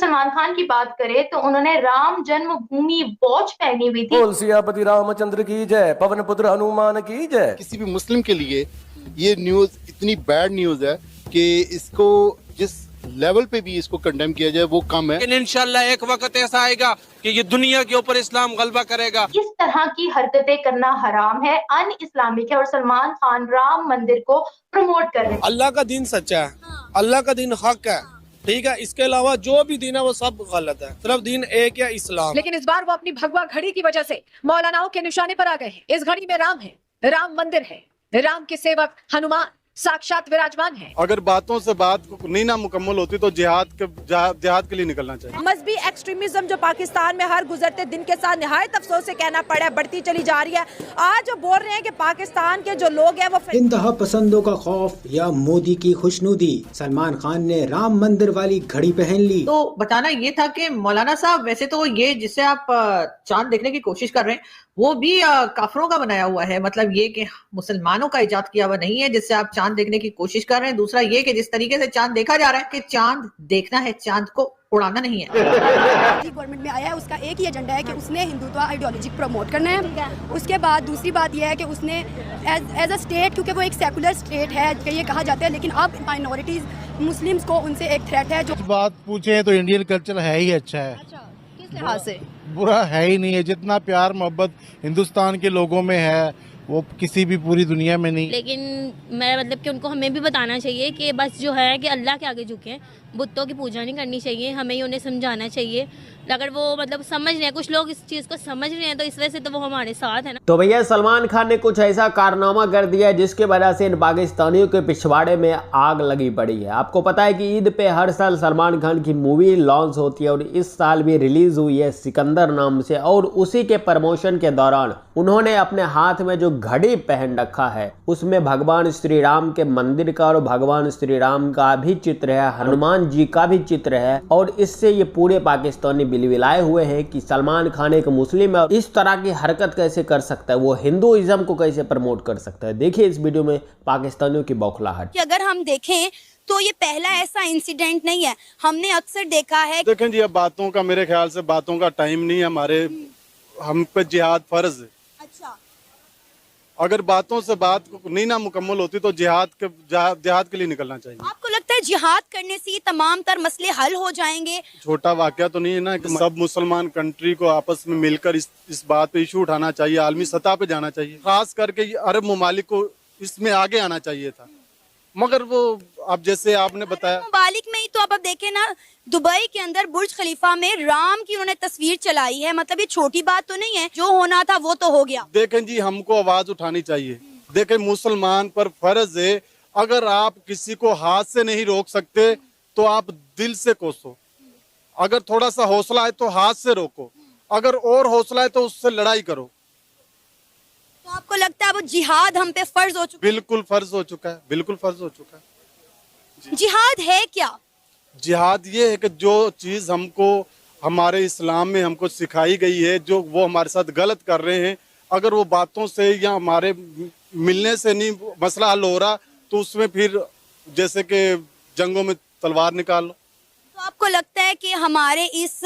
सलमान खान की बात करें तो उन्होंने राम जन्मभूमि वॉच पहनी हुई थी। बोल सियापति रामचंद्र की जय, पवन पुत्र हनुमान की जय। किसी भी मुस्लिम के लिए ये न्यूज इतनी बैड न्यूज है कि इसको जिस लेवल पे भी इसको कंडेम किया जाए वो कम है। लेकिन इंशाल्लाह एक वक्त ऐसा आएगा कि ये दुनिया के ऊपर इस्लाम गलबा करेगा। इस तरह की हरकतें करना हराम है, अन इस्लामिक है और सलमान खान राम मंदिर को प्रमोट कर रहे हैं। अल्लाह का दीन सच्चा है, अल्लाह का दीन हक है, ठीक है। इसके अलावा जो भी दीन है वो सब गलत है, सिर्फ दीन एक है, इस्लाम। लेकिन इस बार वो अपनी भगवा घड़ी की वजह से मौलानाओं के निशाने पर आ गए हैं। इस घड़ी में राम है, राम मंदिर है, राम के सेवक हनुमान साक्षात विराजमान है। अगर बातों से बात नहीं ना मुकम्मल होती तो जिहाद के लिए निकलना चाहिए। मजहबी एक्सट्रीमिज्म जो पाकिस्तान में हर गुजरते दिन के साथ निहायत अफसोस से कहना पड़ा है बढ़ती चली जा रही है। आज जो बोल रहे हैं कि पाकिस्तान के जो लोग हैं वो इंतहा पसंदों का खौफ या मोदी की खुशनुदी, सलमान खान ने राम मंदिर वाली घड़ी पहन ली। तो बताना ये था कि मौलाना साहब वैसे तो ये जिससे आप चांद देखने की कोशिश कर रहे हैं वो भी काफरों का बनाया हुआ है, मतलब ये कि मुसलमानों का इजाद किया हुआ नहीं है जिससे आप चांद देखने की कोशिश कर रहे हैं। दूसरा ये कि जिस तरीके से चांद देखा जा रहा है कि चांद देखना है, चांद को उड़ाना नहीं है। गवर्नमेंट में आया है उसका एक ही एजेंडा है कि उसने हिंदुत्व आइडियोलॉजी प्रमोट करना है। उसके बाद दूसरी बात यह है कि उसने एज अ स्टेट, क्योंकि वो एक सेकुलर स्टेट है कि ये कहा जाता है, लेकिन अब माइनॉरिटीज मुस्लिम्स को उनसे एक थ्रेट है। जो बात पूछे तो इंडियन कल्चर है ही अच्छा है। किस लिहाज से? बुरा है ही नहीं है। जितना प्यार मोहब्बत हिंदुस्तान के लोगों में है वो किसी भी पूरी दुनिया में नहीं। लेकिन मैं मतलब कि उनको हमें भी बताना चाहिए कि बस जो है कि अल्लाह के आगे झुकें, बुतों की पूजा नहीं करनी चाहिए। हमें ही उन्हें समझाना चाहिए। अगर वो मतलब समझ रहे हैं, कुछ लोग इस चीज़ को समझ रहे हैं तो इस वजह से तो वो हमारे साथ है ना। तो भैया सलमान खान ने कुछ ऐसा कारनामा कर दिया जिसके वजह से इन पाकिस्तानियों के पिछवाड़े में आग लगी पड़ी है। आपको पता है कि ईद पे हर साल सलमान खान की मूवी लॉन्च होती है और इस साल भी रिलीज हुई है सिकंदर नाम से, और उसी के प्रमोशन के दौरान उन्होंने अपने हाथ में जो घड़ी पहन रखा है उसमें भगवान श्री राम के मंदिर का और भगवान श्री राम का भी चित्र है, हनुमान जी का भी चित्र है, और इससे ये पूरे पाकिस्तानी बिलबिलाए हुए हैं कि सलमान खान एक मुस्लिम है और इस तरह की हरकत कैसे कर सकता है, वो हिंदुइज्म को कैसे प्रमोट कर सकता है। देखिए इस वीडियो में पाकिस्तानियों की बौखलाहट। अगर हम देखें तो ये पहला ऐसा इंसिडेंट नहीं है, हमने अक्सर देखा है। देखें जी, अब बातों का मेरे ख्याल से बातों का टाइम नहीं है हमारे, हम पे जिहाद फर्ज है। अच्छा, अगर बातों से बात नहीं ना मुकम्मल होती तो जिहाद के लिए निकलना चाहिए। आपको लगता है जिहाद करने से ये तमाम तर मसले हल हो जाएंगे? छोटा वाकया तो नहीं है ना कि सब मुसलमान कंट्री को आपस में मिलकर इस बात पे इशू उठाना चाहिए, आलमी सतह पे जाना चाहिए। खास करके अरब ममालिक को इसमें आगे आना चाहिए था, मगर वो अब जैसे आपने बताया ममालिक में ही तो अब देखें ना, दुबई के अंदर बुर्ज खलीफा में राम की उन्होंने तस्वीर चलाई है। मतलब ये छोटी बात तो नहीं है, जो होना था वो तो हो गया। देखें जी, हमको आवाज उठानी चाहिए। देखें मुसलमान पर फर्ज है, अगर आप किसी को हाथ से नहीं रोक सकते तो आप दिल से कोसो। अगर थोड़ा सा हौसला है तो हाथ से रोको, अगर और हौसला है तो उससे लड़ाई करो। तो आपको लगता है वो जिहाद हम पे फर्ज हो चुका है? बिल्कुल फर्ज हो चुका है, बिल्कुल फर्ज हो चुका है। जिहाद है क्या? जिहाद ये है कि जो चीज हमको हमारे इस्लाम में हमको सिखाई गई है, जो वो हमारे साथ गलत कर रहे हैं, अगर वो बातों से या हमारे मिलने से नहीं मसला हल हो रहा तो उसमें फिर जैसे कि जंगों में तलवार निकाल लो। तो आपको लगता है कि हमारे इस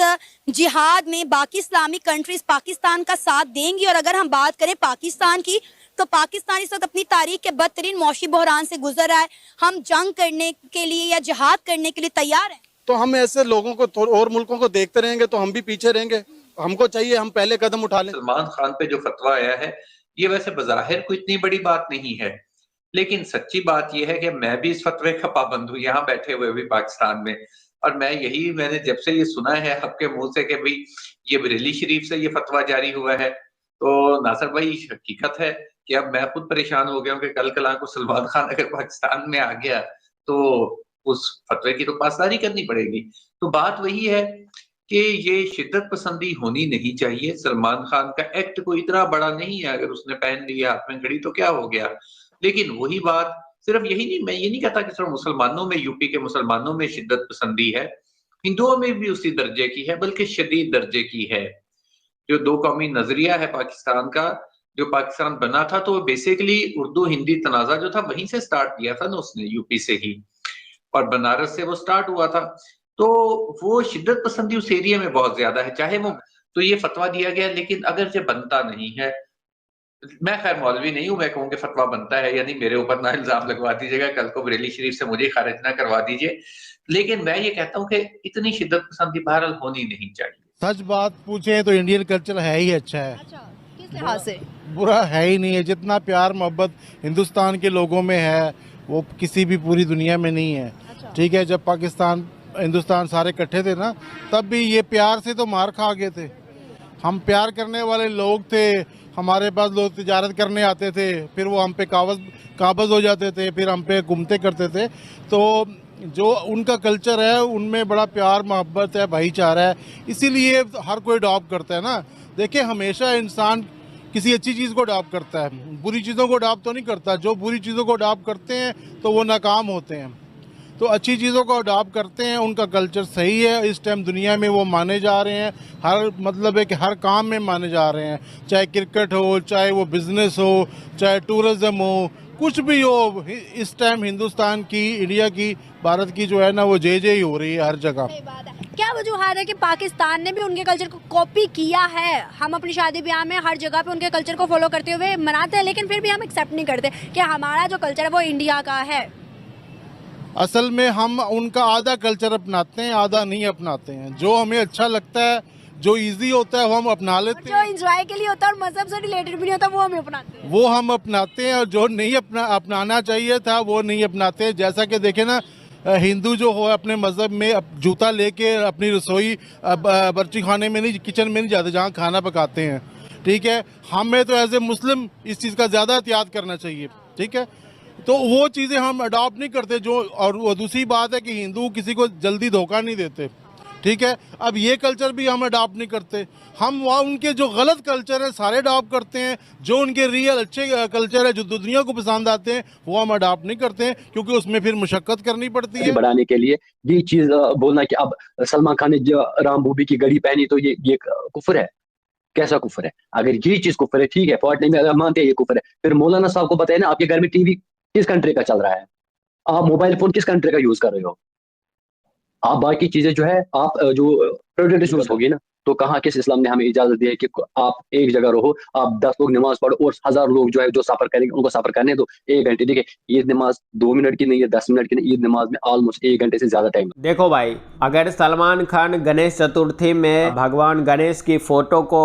जिहाद में बाकी इस्लामिक कंट्रीज पाकिस्तान का साथ देंगी? और अगर हम बात करें पाकिस्तान की, तो पाकिस्तान इस वक्त अपनी तारीख के बदतरीन मौशी बहरान से गुजर रहा है। हम जंग करने के लिए या जिहाद करने के लिए तैयार हैं? तो हम ऐसे लोगों को और मुल्कों को देखते रहेंगे तो हम भी पीछे रहेंगे। हमको चाहिए हम पहले कदम उठा लें। सलमान खान पे जो फतवा आया है ये वैसे बज़ाहिर कोई इतनी बड़ी बात नहीं है, लेकिन सच्ची बात यह है कि मैं भी इस फतवे का पाबंद हूँ, यहाँ बैठे हुए भी पाकिस्तान में। और मैंने जब से ये सुना है आपके मुंह से कि भाई ये बरेली शरीफ से ये फतवा जारी हुआ है, तो नासिर भाई हकीकत है कि अब मैं खुद परेशान हो गया हूँ कि कल कला को सलमान खान अगर पाकिस्तान में आ गया तो उस फतवे की तो पासदारी करनी पड़ेगी। तो बात वही है कि ये शिद्दत पसंदी होनी नहीं चाहिए। सलमान खान का एक्ट कोई इतना बड़ा नहीं है, अगर उसने पहन लिया हाथ में घड़ी तो क्या हो गया। लेकिन वही बात, सिर्फ यही नहीं, मैं ये नहीं कहता कि सिर्फ मुसलमानों में, यूपी के मुसलमानों में शिद्दत पसंदी है, हिंदुओं में भी उसी दर्जे की है, बल्कि शदीद दर्जे की है। जो दो कौमी नजरिया है पाकिस्तान का, जो पाकिस्तान बना था तो बेसिकली उर्दू हिंदी तनाजा जो था वहीं से स्टार्ट किया था ना उसने, यूपी से ही, और बनारस से वो स्टार्ट हुआ था। तो वो शिद्दत पसंदी उस एरिया में बहुत ज्यादा है, चाहे वो तो ये फतवा दिया गया, लेकिन अगर ये बनता नहीं है, मैं खैर मौलवी नहीं हूं, मैं कहूँ कि फतवा बनता है, यानी मेरे ऊपर ना इल्जाम लगवा दीजिएगा, कल को बरेली शरीफ से मुझे खारिज ना करवा दीजिए, लेकिन मैं ये कहता हूँ कि इतनी शिद्दत पसंदी बहरहाल होनी नहीं चाहिए। सच बात पूछे तो इंडियन कल्चर है ही अच्छा है। किस लिहाज से? बुरा है ही नहीं है। जितना प्यार मोहब्बत हिंदुस्तान के लोगों में है वो किसी भी पूरी दुनिया में नहीं है। ठीक है, जब पाकिस्तान हिंदुस्तान सारे इकट्ठे थे ना, तब भी ये प्यार से तो मार खा गए थे। हम प्यार करने वाले लोग थे, हमारे पास लोग तिजारत करने आते थे, फिर वो हम पे काबज़ हो जाते थे, फिर हम पे घूमते करते थे। तो जो उनका कल्चर है उनमें बड़ा प्यार मोहब्बत है, भाईचारा है, इसीलिए हर कोई अडॉप्ट करता है ना। देखिए, हमेशा इंसान किसी अच्छी चीज़ को अडॉप्ट करता है, बुरी चीज़ों को अडॉप्ट तो नहीं करता। जो बुरी चीज़ों को अडॉप्ट करते हैं तो वो नाकाम होते हैं, तो अच्छी चीज़ों को अडॉप्ट करते हैं, उनका कल्चर सही है। इस टाइम दुनिया में वो माने जा रहे हैं, हर मतलब है कि हर काम में माने जा रहे हैं, चाहे क्रिकेट हो, चाहे वो बिज़नेस हो, चाहे टूरिज़्म हो, कुछ भी हो। इस टाइम हिंदुस्तान की, इंडिया की, भारत की जो है ना वो जय जय हो रही है हर जगह। क्या वजूहत है कि पाकिस्तान ने भी उनके कल्चर को कॉपी किया है? हम अपनी शादी ब्याह में हर जगह पे उनके कल्चर को फॉलो करते हुए मनाते हैं, लेकिन फिर भी हम एक्सेप्ट नहीं करते कि हमारा जो कल्चर है वो इंडिया का है। असल में हम उनका आधा कल्चर अपनाते हैं, आधा नहीं अपनाते हैं। जो हमें अच्छा लगता है, जो इजी होता है वो हम अपना लेते हैं, जो एंजॉय के लिए होता है और मजहब से रिलेटेड भी नहीं होता वो हम अपनाते हैं। वो हम अपनाते हैं, और जो नहीं अपनाना चाहिए था वो नहीं अपनाते। जैसा कि देखे ना, हिंदू जो हो अपने मजहब में जूता लेके अपनी रसोई बर्ची खाने में नहीं, किचन में नहीं जाते जहाँ खाना पकाते हैं। ठीक है, हमें तो एज ए मुस्लिम इस चीज़ का ज़्यादा एहतियात करना चाहिए। ठीक है, तो वो चीज़ें हम अडॉप्ट नहीं करते जो। और वो दूसरी बात है कि हिंदू किसी को जल्दी धोखा नहीं देते। ठीक है, अब ये कल्चर भी हम अडॉप्ट नहीं करते। हम वहाँ उनके जो गलत कल्चर है सारे अडॉप्ट करते हैं, जो उनके रियल अच्छे कल्चर है जो दुनिया को पसंद आते हैं वो हम अडॉप्ट नहीं करते हैं, क्योंकि उसमें फिर मुशक्कत करनी पड़ती है। बढ़ाने के लिए ये चीज़ बोलना कि अब सलमान खान ने जो राम मूवी की घड़ी पहनी तो ये कुफर है। कैसा कुफर है? अगर ये चीज़ कुफर है, ठीक है, फॉल्ट नहीं, अगर मानते हैं ये कुफर है, फिर मौलाना साहब को बताए ना, आपके घर में टीवी किस कंट्री का चल रहा है, आप मोबाइल फोन किस कंट्री का यूज कर रहे हो, आप बाकी चीजें जो है आप जो प्रोडक्ट यूज होगी ना, तो कहाँ किस इस्लाम ने हमें इजाजत दी है कि आप एक जगह रहो, आप 10 लोग नमाज पढ़ो और 1000 लोग जो है जो सफर करेंगे उनको सफर करने दो 1 घंटे। देखिए, ईद नमाज 2 मिनट की नहीं है, 10 मिनट की नहीं, ईद नमाज में ऑलमोस्ट 1 घंटे से ज्यादा टाइम। देखो भाई, अगर सलमान खान गणेश चतुर्थी में भगवान गणेश की फोटो को,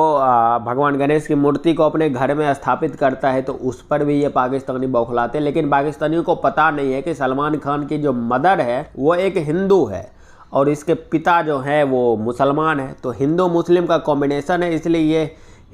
भगवान गणेश की मूर्ति को अपने घर में स्थापित करता है तो उस पर भी ये पाकिस्तानी बौखलाते हैं। लेकिन पाकिस्तानियों को पता नहीं है कि सलमान खान की जो मदर है वो एक हिंदू है और इसके पिता जो है वो मुसलमान है। तो हिंदू मुस्लिम का कॉम्बिनेशन है, इसलिए ये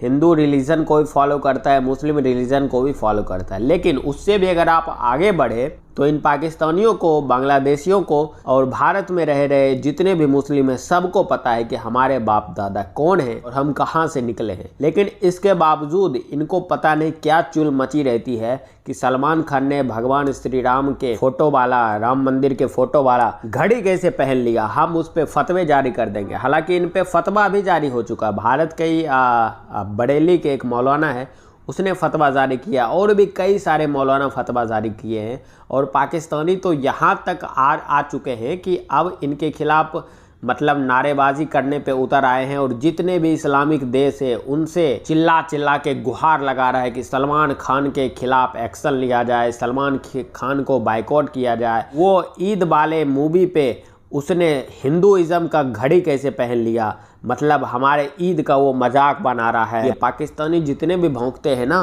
हिंदू रिलीजन को भी फॉलो करता है, मुस्लिम रिलीजन को भी फॉलो करता है। लेकिन उससे भी अगर आप आगे बढ़े तो इन पाकिस्तानियों को, बांग्लादेशियों को और भारत में रह रहे जितने भी मुस्लिम हैं सबको पता है कि हमारे बाप दादा कौन हैं और हम कहाँ से निकले हैं। लेकिन इसके बावजूद इनको पता नहीं क्या चुल मची रहती है कि सलमान खान ने भगवान श्री राम के फोटो वाला, राम मंदिर के फोटो वाला घड़ी कैसे पहन लिया, हम उस पर फतवे जारी कर देंगे। हालांकि इन पे फतवा भी जारी हो चुका है। भारत के ही बरेली के एक मौलाना है, उसने फतवा जारी किया और भी कई सारे मौलाना फतवा जारी किए हैं। और पाकिस्तानी तो यहाँ तक आ चुके हैं कि अब इनके खिलाफ मतलब नारेबाजी करने पे उतर आए हैं और जितने भी इस्लामिक देश है उनसे चिल्ला चिल्ला के गुहार लगा रहा है कि सलमान खान के खिलाफ एक्शन लिया जाए, सलमान खान को बाइकआउट किया जाए। वो ईद वाले मूवी पे उसने हिंदुइज्म का घड़ी कैसे पहन लिया, मतलब हमारे ईद का वो मजाक बना रहा है। ये पाकिस्तानी जितने भी भौंकते हैं ना,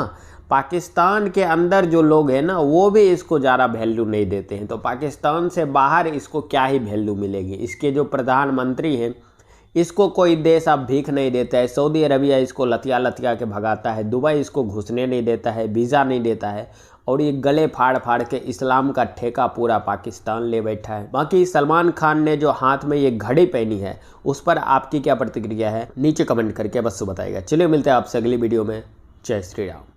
पाकिस्तान के अंदर जो लोग हैं ना वो भी इसको ज़्यादा वैल्यू नहीं देते हैं। तो पाकिस्तान से बाहर इसको क्या ही वैल्यू मिलेगी। इसके जो प्रधानमंत्री हैं इसको कोई देश अब भीख नहीं देता है। सऊदी अरबिया इसको लतिया के भगाता है, दुबई इसको घुसने नहीं देता है, वीज़ा नहीं देता है और ये गले फाड़ फाड़ के इस्लाम का ठेका पूरा पाकिस्तान ले बैठा है। बाकी सलमान खान ने जो हाथ में ये घड़ी पहनी है उस पर आपकी क्या प्रतिक्रिया है नीचे कमेंट करके बस बताइएगा। चलिए मिलते हैं आपसे अगली वीडियो में। जय श्री राम।